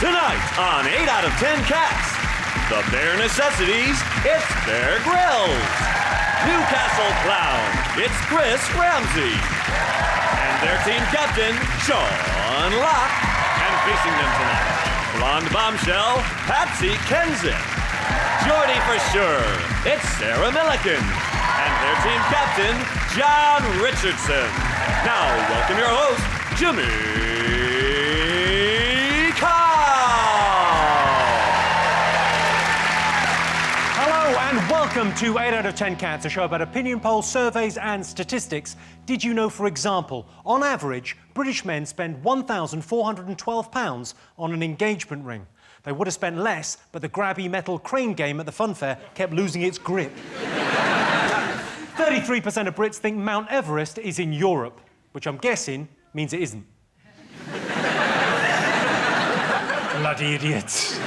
Tonight on 8 out of 10 Cats, the bare necessities, it's Bear Grylls. Newcastle Clown, it's Chris Ramsey. And their team captain, Sean Locke. And facing them tonight, blonde bombshell, Patsy Kensit. Geordie for sure, it's Sarah Millican. And their team captain, John Richardson. Now, welcome your host, Jimmy Carr. Hello and welcome to 8 out of 10 Cats, a show about opinion polls, surveys and statistics. Did you know, for example, on average, British men spend £1,412 on an engagement ring? They would have spent less, but the grabby metal crane game at the fun fair kept losing its grip. 33% of Brits think Mount Everest is in Europe, which I'm guessing means it isn't. Bloody idiots.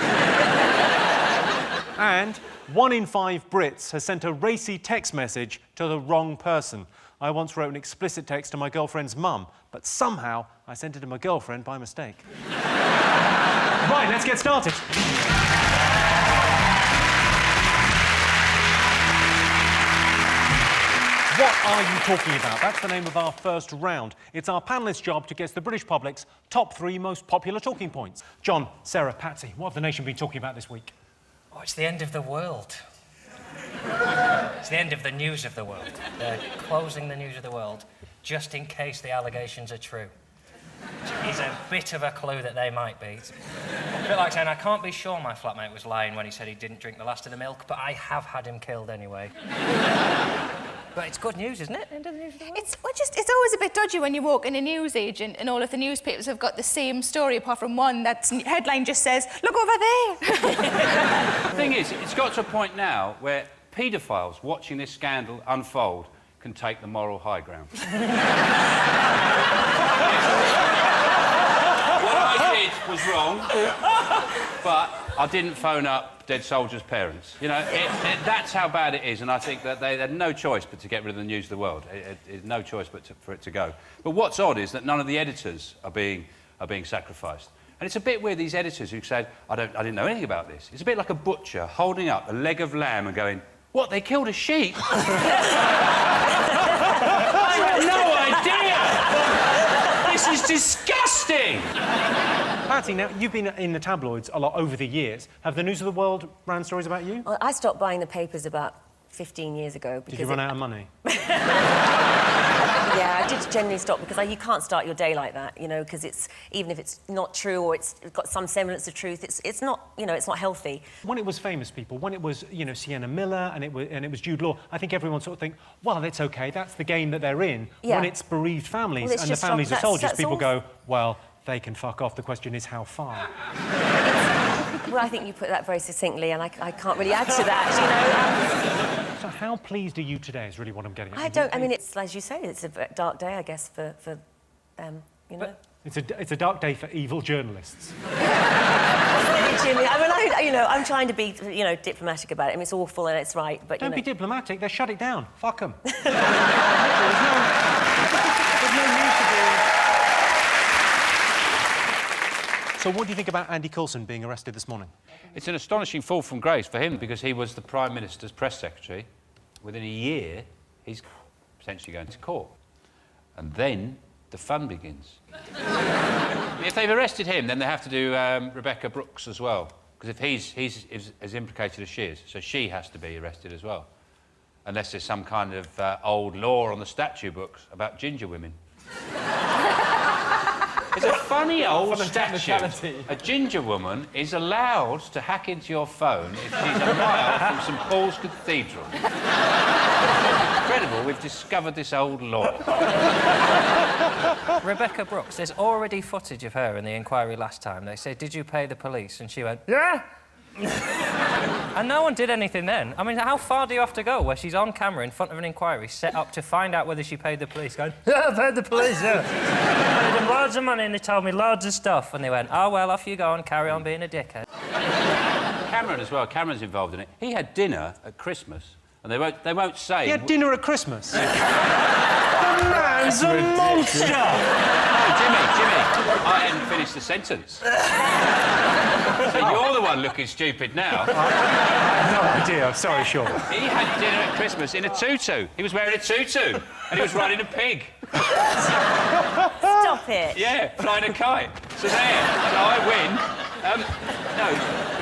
And 1 in 5 Brits has sent a racy text message to the wrong person. I once wrote an explicit text to my girlfriend's mum, but somehow I sent it to my girlfriend by mistake. Right, let's get started. What are you talking about? That's the name of our first round. It's our panellists' job to guess the British public's top 3 most popular talking points. John, Sarah, Patsy, what have the nation been talking about this week? Oh, it's the end of the world. It's the end of the news of the world. They're closing the news of the world just in case the allegations are true. Which is a bit of a clue that they might be. It's a bit like saying, I can't be sure my flatmate was lying when he said he didn't drink the last of the milk, but I have had him killed anyway. But it's good news, isn't it? End of the news of the world. It's always a bit dodgy when you walk in a newsagent and all of the newspapers have got the same story apart from one that's headline just says, look over there. The thing is, it's got to a point now where paedophiles watching this scandal unfold can take the moral high ground. What I did was wrong, but I didn't phone up dead soldiers' parents. You know, that's how bad it is, and I think that they had no choice but to get rid of the news of the world. No choice but for it to go. But what's odd is that none of the editors are being sacrificed. And it's a bit weird, these editors who said, I didn't know anything about this. It's a bit like a butcher holding up a leg of lamb and going, what, they killed a sheep? I had no idea! This is disgusting! Patsy, now, you've been in the tabloids a lot over the years. Have the news of the world ran stories about you? Well, I stopped buying the papers about 15 years ago because... Did you run out of money? Yeah, I did generally stop because you can't start your day like that, you know, because it's... Even if it's not true or it's got some semblance of truth, it's not, you know, it's not healthy. When it was famous people, when it was, you know, Sienna Miller and it was Jude Law, I think everyone sort of think, well, it's OK, that's the game that they're in. Yeah. When it's bereaved families and the families of soldiers, people go, well, they can fuck off. The question is how far. Well, I think you put that very succinctly, and I can't really add to that, you know. So how pleased are you today is really what I'm getting at. I mean, it's, as you say, it's a dark day, I guess, for you know. It's a dark day for evil journalists. Jimmy, I mean, I'm trying to be, you know, diplomatic about it. I mean, it's awful and it's right, but, Don't be diplomatic, they shut it down. Fuck them. There's no news to do. So what do you think about Andy Coulson being arrested this morning? It's an astonishing fall from grace for him because he was the Prime Minister's press secretary. Within a year, he's potentially going to court. And then the fun begins. If they've arrested him, then they have to do Rebecca Brooks as well. Because if he's as implicated as she is, so she has to be arrested as well. Unless there's some kind of old law on the statute books about ginger women. It's a funny old statute. A ginger woman is allowed to hack into your phone if she's a mile from St Paul's Cathedral. Incredible, we've discovered this old law. Rebecca Brooks, there's already footage of her in the inquiry last time. They said, did you pay the police? And she went, yeah. And no one did anything then. I mean, how far do you have to go where she's on camera in front of an inquiry set up to find out whether she paid the police, going, yeah, I paid the police, yeah. I paid them loads of money and they told me loads of stuff. And they went, oh, well, off you go and carry on being a dickhead. Cameron as well, Cameron's involved in it. He had dinner at Christmas, and they won't say... He had dinner at Christmas? The man's a monster! Jimmy, I hadn't finished the sentence. So you're the one looking stupid now. I have no idea. I'm sorry, Sean. He had dinner at Christmas in a tutu. He was wearing a tutu and he was riding a pig. Stop it. Yeah, flying a kite. So there, so I win. No,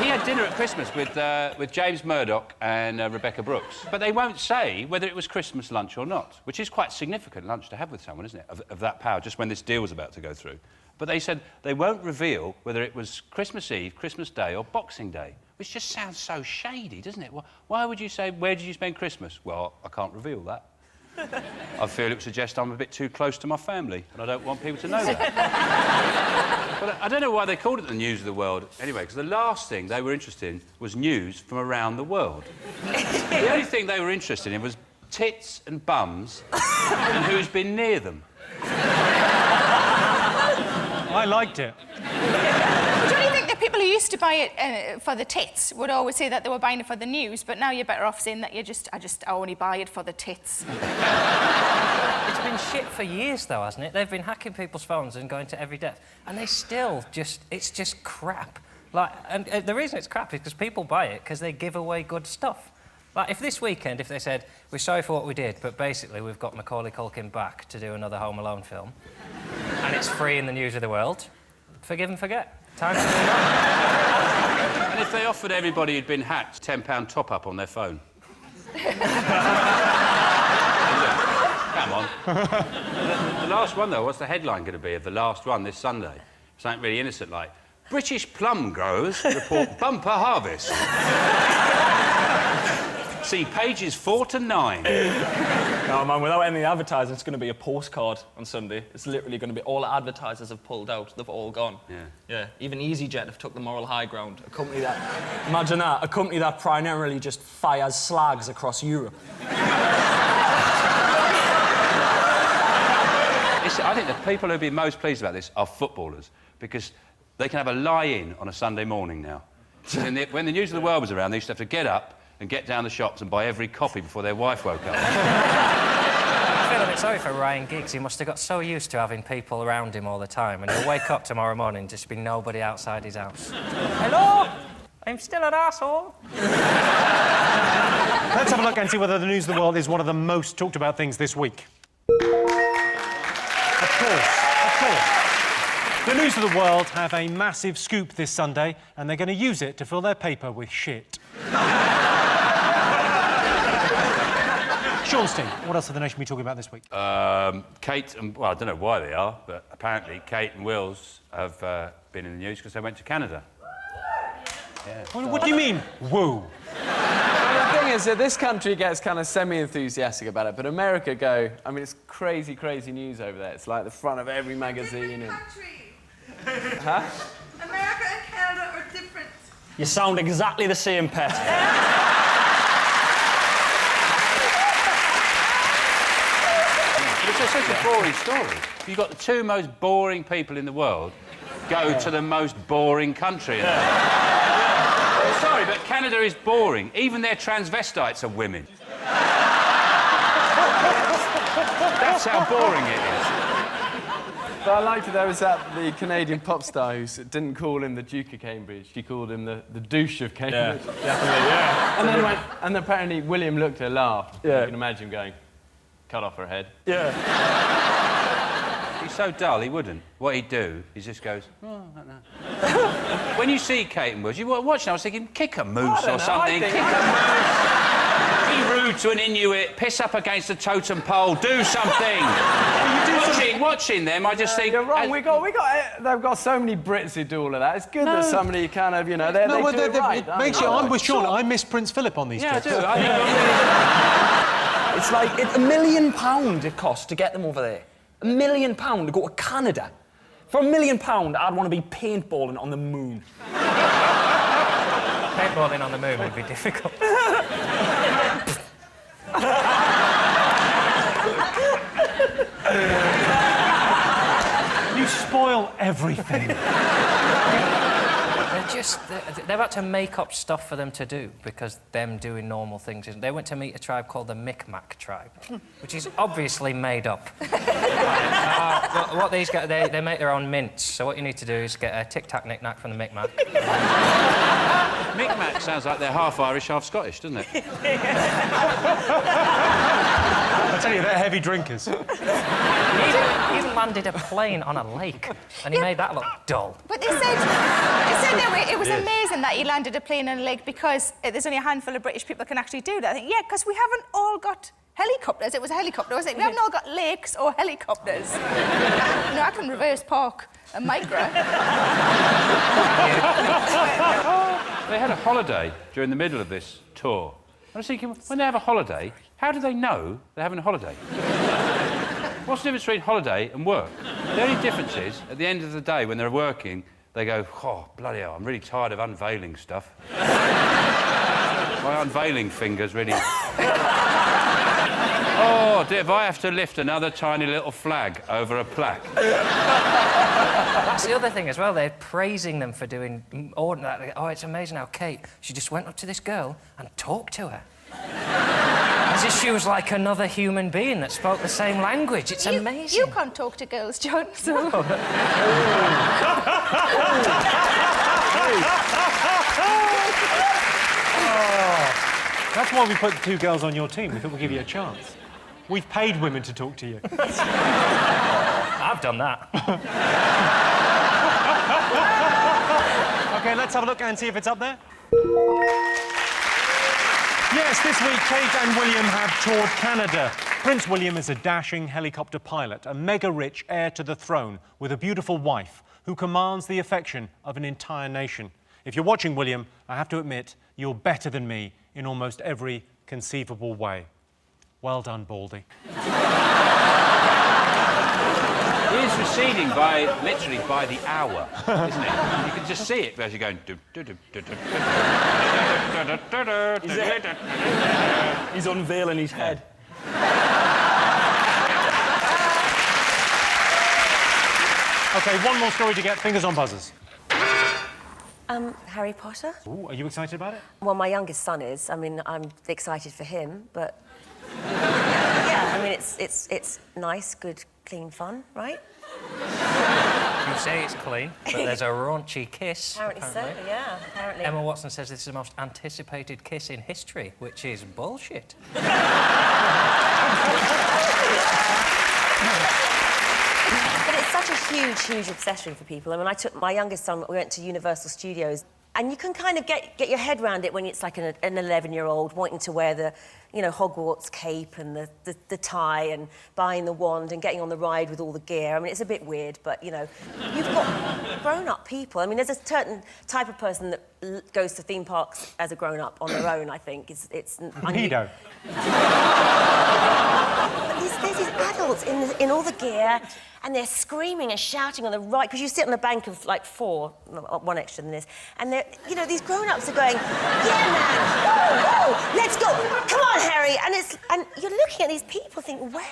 he had dinner at Christmas with James Murdoch and Rebecca Brooks. But they won't say whether it was Christmas lunch or not, which is quite significant lunch to have with someone, isn't it, of that power, just when this deal was about to go through. But they said they won't reveal whether it was Christmas Eve, Christmas Day or Boxing Day, which just sounds so shady, doesn't it? Why would you say, where did you spend Christmas? Well, I can't reveal that. I feel it would suggest I'm a bit too close to my family, and I don't want people to know that. But I don't know why they called it the news of the world anyway, because the last thing they were interested in was news from around the world. The only thing they were interested in was tits and bums and who's been near them. I liked it. Do you think that people who used to buy it for the tits would always say that they were buying it for the news, but now you're better off saying that I only buy it for the tits? It's been shit for years, though, hasn't it? They've been hacking people's phones and going to every depth, and they still it's just crap. Like, and the reason it's crap is because people buy it because they give away good stuff. Like, if this weekend, if they said, we're sorry for what we did, but basically we've got Macaulay Culkin back to do another Home Alone film, and it's free in the news of the world, forgive and forget. Time to move on. And if they offered everybody who'd been hacked £10 top-up on their phone? Come on. The last one, though, what's the headline going to be of the last one this Sunday? Something really innocent, like, British plum growers report bumper harvest. See pages 4 to 9. No, man, without any advertising, it's going to be a postcard on Sunday. It's literally going to be all the advertisers have pulled out. They've all gone. Yeah. Even EasyJet have took the moral high ground. A company that... Imagine that. A company that primarily just fires slags across Europe. I think the people who'd be most pleased about this are footballers, because they can have a lie-in on a Sunday morning now. When the news of the world was around, they used to have to get up and get down the shops and buy every copy before their wife woke up. I feel a bit sorry for Ryan Giggs. He must have got so used to having people around him all the time, and he'll wake up tomorrow morning and just be nobody outside his house. Hello? I'm still an arsehole. Let's have a look and see whether the news of the world is one of the most talked about things this week. Of course. The news of the world have a massive scoop this Sunday, and they're going to use it to fill their paper with shit. Seanstein, what else have the nation been talking about this week? Kate and... Well, I don't know why they are, but apparently Kate and Wills have been in the news because they went to Canada. Yeah. What do you mean, woo? The thing is that this country gets kind of semi-enthusiastic about it, but America go... I mean, it's crazy, crazy news over there. It's like the front of every magazine and... Huh? America and Canada are different. You sound exactly the same, Pet. It's such a boring story. You've got the two most boring people in the world go to the most boring country. I'm sorry, but Canada is boring. Even their transvestites are women. That's how boring it is. But I liked it, there was the Canadian pop star who didn't call him the Duke of Cambridge, she called him the douche of Cambridge. Yeah, definitely, yeah. And then and apparently William looked at her, laughed. Yeah. You can imagine him going, cut off her head. Yeah. He's so dull, he wouldn't. What he'd do, he just goes, oh, I don't know. When you see Kate and Wills, you watch now, I was thinking, kick a moose or something. Kick a moose. Be rude to an Inuit, piss up against a totem pole, do something. Watching them, I just think... You're wrong, they've got so many Brits who do all of that. It's good that somebody kind of, you know, they do it right. I'm with Sean, I miss Prince Philip on these trips. Yeah, I do. It's like £1 million it costs to get them over there. £1 million to go to Canada. For £1 million, I'd want to be paintballing on the moon. Paintballing on the moon would be difficult. You spoil everything. They've had to make up stuff for them to do because them doing normal things. They went to meet a tribe called the Micmac tribe, which is obviously made up. what these guys... They make their own mints, so what you need to do is get a tic-tac knick-knack from the Micmac. Micmac sounds like they're half Irish, half Scottish, doesn't it? I tell you, they're heavy drinkers. He even landed a plane on a lake, and he made that look dull. But they said that it was amazing that he landed a plane on a lake because there's only a handful of British people can actually do that. I think, yeah, because we haven't all got helicopters. It was a helicopter, wasn't it? We haven't all got lakes or helicopters. I can reverse park a Micra. They had a holiday during the middle of this tour. I was thinking, when they have a holiday, how do they know they're having a holiday? What's the difference between holiday and work? The only difference is, at the end of the day, when they're working, they go, oh, bloody hell, I'm really tired of unveiling stuff. My unveiling finger's really... Oh, dear, if I have to lift another tiny little flag over a plaque. That's the other thing as well. They're praising them for doing ordinary. Oh, it's amazing how Kate, she just went up to this girl and talked to her. As if she was like another human being that spoke the same language. It's amazing. You can't talk to girls, John, so... That's why we put 2 girls on your team. We thought we'd give you a chance. We've paid women to talk to you. I've done that. OK, let's have a look and see if it's up there. Yes, this week, Kate and William have toured Canada. Prince William is a dashing helicopter pilot, a mega-rich heir to the throne with a beautiful wife who commands the affection of an entire nation. If you're watching, William, I have to admit, you're better than me in almost every conceivable way. Well done, Baldy. He is receding literally by the hour, isn't it? You can just see it as you're going... He's unveiling his head. OK, one more story to get. Fingers on buzzers. Harry Potter. Ooh, are you excited about it? Well, my youngest son is. I mean, I'm excited for him, but... yeah, I mean, it's nice, good, clean fun, right? You say it's clean, but there's a raunchy kiss. Apparently so, yeah, apparently. Emma Watson says this is the most anticipated kiss in history, which is bullshit. But it's such a huge obsession for people. I mean, I took my youngest son, we went to Universal Studios, and you can kind of get your head around it when it's like an 11-year-old wanting to wear the, Hogwarts cape and the tie and buying the wand and getting on the ride with all the gear. I mean, it's a bit weird, but, you've got grown-up people. I mean, there's a certain type of person that goes to theme parks as a grown-up on their own, I think. It's Pedo. But there's these adults in all the gear, and they're screaming and shouting on the ride, because you sit on a bank of, like, 4, one extra than this, and they're, these grown-ups are going, yeah, man, woo, let's go, come on, Harry, and you're looking at these people thinking, why?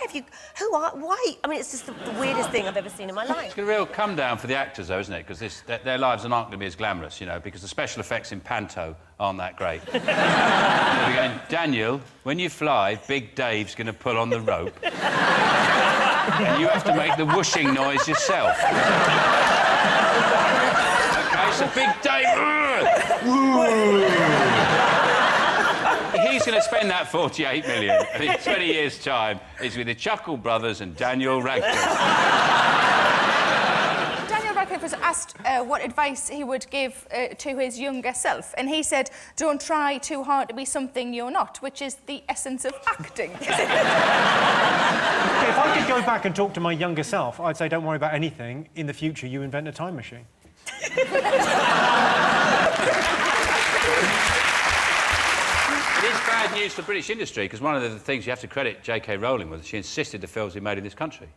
I mean, it's just the weirdest thing I've ever seen in my life. It's a real come down for the actors, though, isn't it? Because their lives aren't going to be as glamorous, because the special effects in Panto aren't that great. They're going, Daniel, when you fly, Big Dave's going to pull on the rope. And you have to make the whooshing noise yourself. OK, so Big Dave... He's going to spend that 48 million, and in 20 years' time, he's with the Chuckle Brothers and Daniel Radcliffe. Daniel Radcliffe was asked what advice he would give to his younger self, and he said, don't try too hard to be something you're not, which is the essence of acting. If I could go back and talk to my younger self, I'd say, don't worry about anything. In the future, you invent a time machine. It is bad news for British industry, because one of the things you have to credit J.K. Rowling with, she insisted the films be made in this country.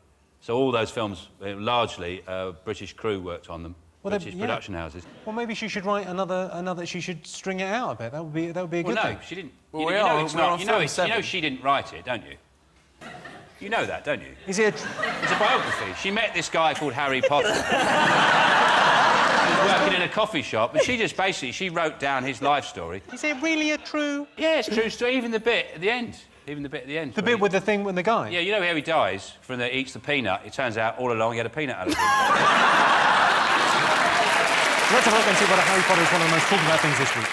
So all those films, largely, British crew worked on them, British production houses. Well, maybe she should write another. She should string it out a bit. That would be a good thing. No, she didn't. Well, You know she didn't write it, don't you? You know that, don't you? Is it? It's a biography. She met this guy called Harry Potter. He was working in a coffee shop, and she wrote down his life story. Is it really a true? Yeah, it's true story. Even the bit at the end Even the bit at the end. The bit with the thing with the guy? Yeah, you know how he dies from the eats the peanut? It turns out all along he had a peanut allergy. Let's have a look and see what Harry Potter is one of the most talked about things this week.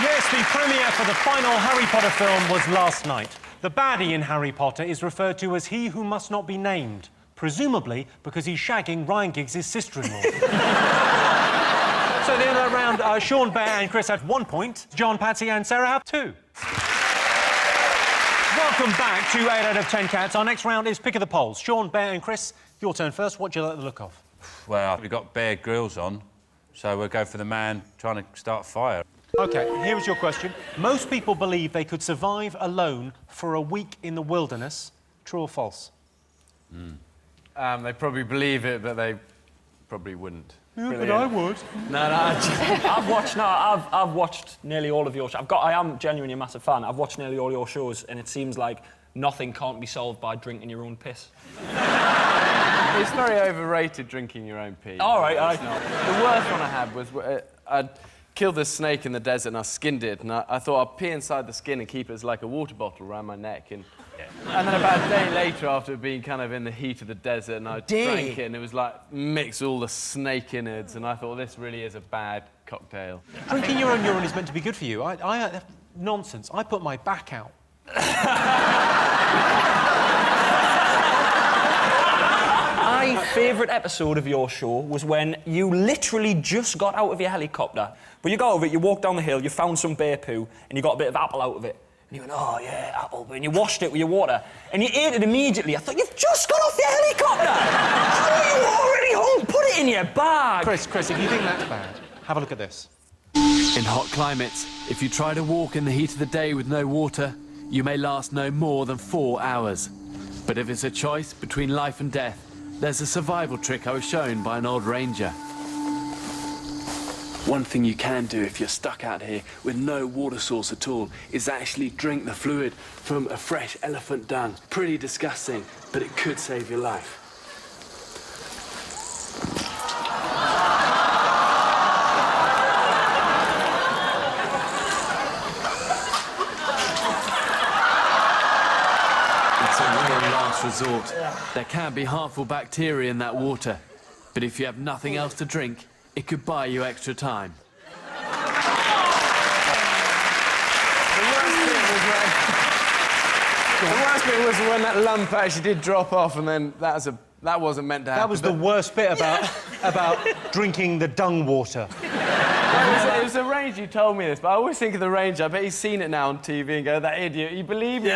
Yes, the premiere for the final Harry Potter film was last night. The baddie in Harry Potter is referred to as he who must not be named, presumably because he's shagging Ryan Giggs' sister-in-law. So the other round, Sean, Bear and Chris have 1 point. John, Patsy and Sarah have 2. Welcome back to 8 out of 10 Cats. Our next round is Pick of the Polls. Sean, Bear and Chris, your turn first. What do you like the look of? Well, we've got Bear Grylls on, so we'll go for the man trying to start a fire. OK, here is your question. Most people believe they could survive alone for a week in the wilderness. True or false? They probably believe it, but they probably wouldn't. Yeah, but I would. No, I've watched nearly all of your shows. I am genuinely a massive fan. I've watched nearly all your shows, and it seems like nothing can't be solved by drinking your own piss. It's very overrated drinking your own pee. All right, The worst one I had was I'd killed this snake in the desert and I skinned it, and I thought I'd pee inside the skin and keep it as like a water bottle around my neck. And then about a day later, after being kind of in the heat of the desert, and I drank it, and it was like mix all the snake innards, and I thought this really is a bad cocktail. Drinking your own urine is meant to be good for you. Nonsense. I put my back out. My favourite episode of your show was when you literally just got out of your helicopter. But you got over it, you walked down the hill, you found some bear poo, and you got a bit of apple out of it. And you went, oh, yeah, apple. And you washed it with your water. And you ate it immediately. I thought, you've just got off your helicopter! How are you already home? Put it in your bag! Chris, if you think that's bad, have a look at this. In hot climates, if you try to walk in the heat of the day with no water, you may last no more than 4 hours. But if it's a choice between life and death, there's a survival trick I was shown by an old ranger. One thing you can do if you're stuck out here with no water source at all is actually drink the fluid from a fresh elephant dung. Pretty disgusting, but it could save your life. Resort. There can be harmful bacteria in that water, but if you have nothing else to drink, it could buy you extra time. The worst bit was when that lump actually did drop off, and then that wasn't meant to happen. That was the worst bit about drinking the dung water. It was a ranger who told me this, but I always think of the ranger. I bet he's seen it now on TV and go, that idiot, you believe me?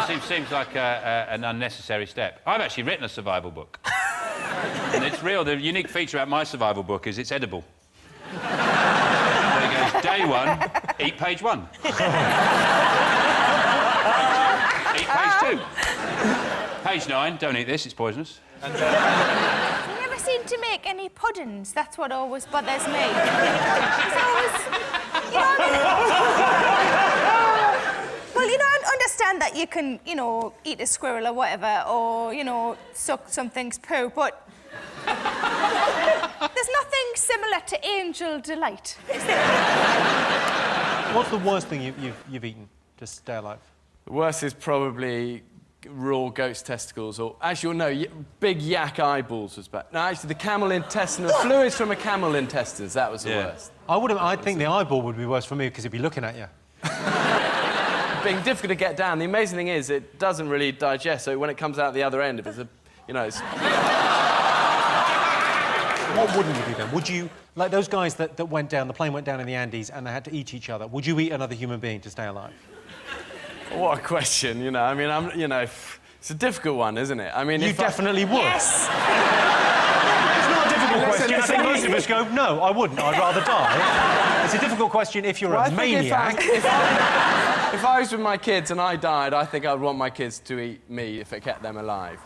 It seems like an unnecessary step. I've actually written a survival book. And it's real. The unique feature about my survival book is it's edible. There it goes. Day 1, eat page 1. Eat page 2. Page 9, don't eat this, it's poisonous. And, You never seem to make any puddings. That's what always bothers me. It's always, well, I understand that you can, eat a squirrel or whatever, or, suck something's poo, but there's nothing similar to angel delight, is there? What's the worst thing you've eaten to stay alive? The worst is probably raw goat's testicles, or actually, no, big yak eyeballs was bad. No, actually, the camel intestinal fluids from a camel intestines, that was the worst. I think the eyeball would be worse for me because it'd be looking at you. Being difficult to get down. The amazing thing is it doesn't really digest, so when it comes out the other end, if it's it's... What wouldn't you do then? Would you, like those guys that went down, the plane went down in the Andes and they had to eat each other, would you eat another human being to stay alive? What a question, it's a difficult one, isn't it? I mean, you definitely would. Yes! It's not a difficult question. I think most of us go, no, I wouldn't. I'd rather die. It's a difficult question if you're a maniac. If I was with my kids and I died, I think I'd want my kids to eat me if it kept them alive.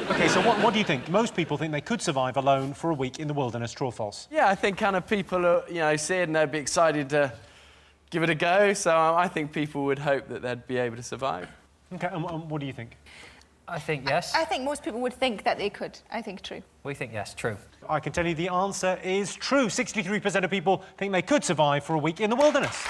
OK, so what do you think? Most people think they could survive alone for a week in the wilderness, true or false? Yeah, I think kind of people are, see it and they'd be excited to give it a go, so I think people would hope that they'd be able to survive. OK, and what do you think? I think yes. I think most people would think that they could. I think true. We think yes, true. I can tell you the answer is true. 63% of people think they could survive for a week in the wilderness.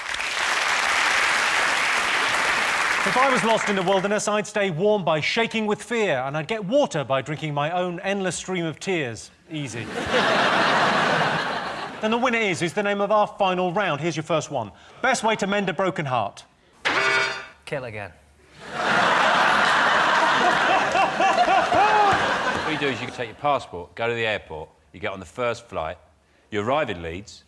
If I was lost in the wilderness, I'd stay warm by shaking with fear, and I'd get water by drinking my own endless stream of tears. Easy. And the winner is the name of our final round. Here's your first one. Best way to mend a broken heart. Kill again. What you do is you can take your passport, go to the airport, you get on the first flight, you arrive in Leeds,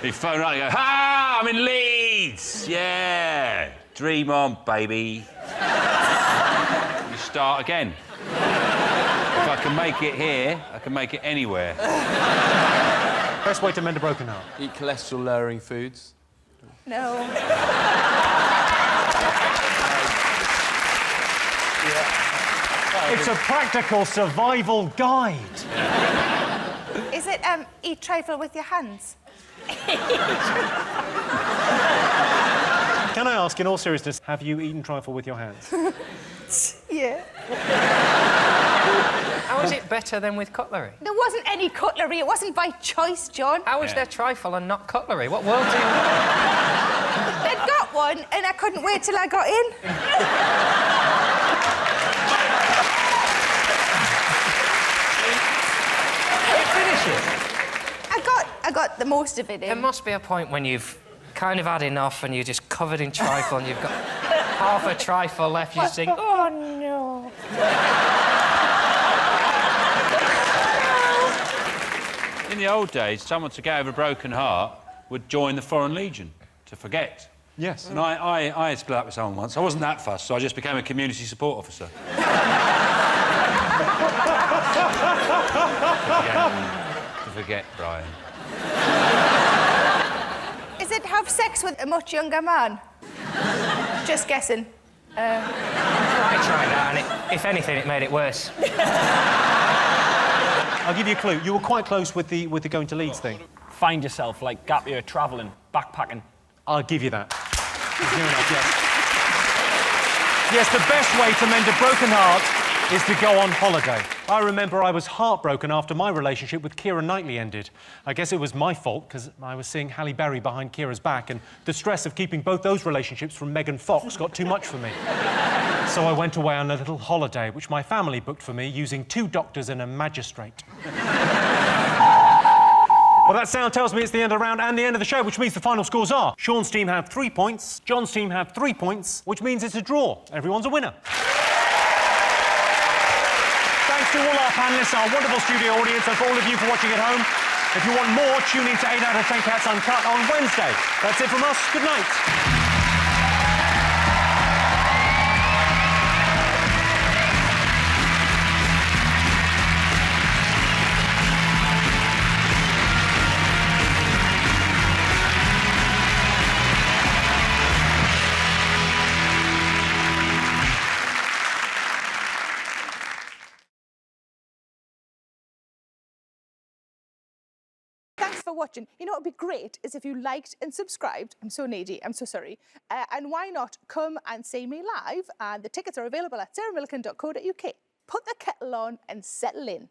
you phone around and go, "Ha! I'm in Leeds! Yeah! Dream on, baby." You start again. If I can make it here, I can make it anywhere. Best way to mend a broken heart. Eat cholesterol-lowering foods. No. It's a practical survival guide. Is it eat trifle with your hands? Can I ask, in all seriousness, have you eaten trifle with your hands? Yeah. How is it better than with cutlery? There wasn't any cutlery. It wasn't by choice, John. How is there trifle and not cutlery? What world do you... They'd got one, and I couldn't wait till I got in. Finish it. I got the most of it in. There must be a point when you've kind of had enough and you're just covered in trifle and you've got half a trifle left. You sing, "Oh, no." In the old days, someone to get over a broken heart would join the Foreign Legion to forget. Yes. And I had split up with someone once. I wasn't that fussed, so I just became a community support officer. To forget, Brian. Is it have sex with a much younger man? Just guessing. I tried that, and if anything, it made it worse. I'll give you a clue. You were quite close with the going to Leeds thing. Find yourself, like, gap year, travelling, backpacking. I'll give you that. Near enough, yes. Yes, the best way to mend a broken heart is to go on holiday. I remember I was heartbroken after my relationship with Keira Knightley ended. I guess it was my fault, because I was seeing Halle Berry behind Keira's back, and the stress of keeping both those relationships from Megan Fox got too much for me. So I went away on a little holiday, which my family booked for me using 2 doctors and a magistrate. Well, that sound tells me it's the end of the round and the end of the show, which means the final scores are Sean's team have 3 points, John's team have 3 points, which means it's a draw. Everyone's a winner. Thanks to all our panellists, our wonderful studio audience, and for all of you for watching at home. If you want more, tune in to 8 out of 10 Cats Uncut on Wednesday. That's it from us. Good night. Thanks for watching. You know what would be great is if you liked and subscribed. I'm so needy, I'm so sorry. And why not come and see me live? The tickets are available at sarahmillican.co.uk. Put the kettle on and settle in.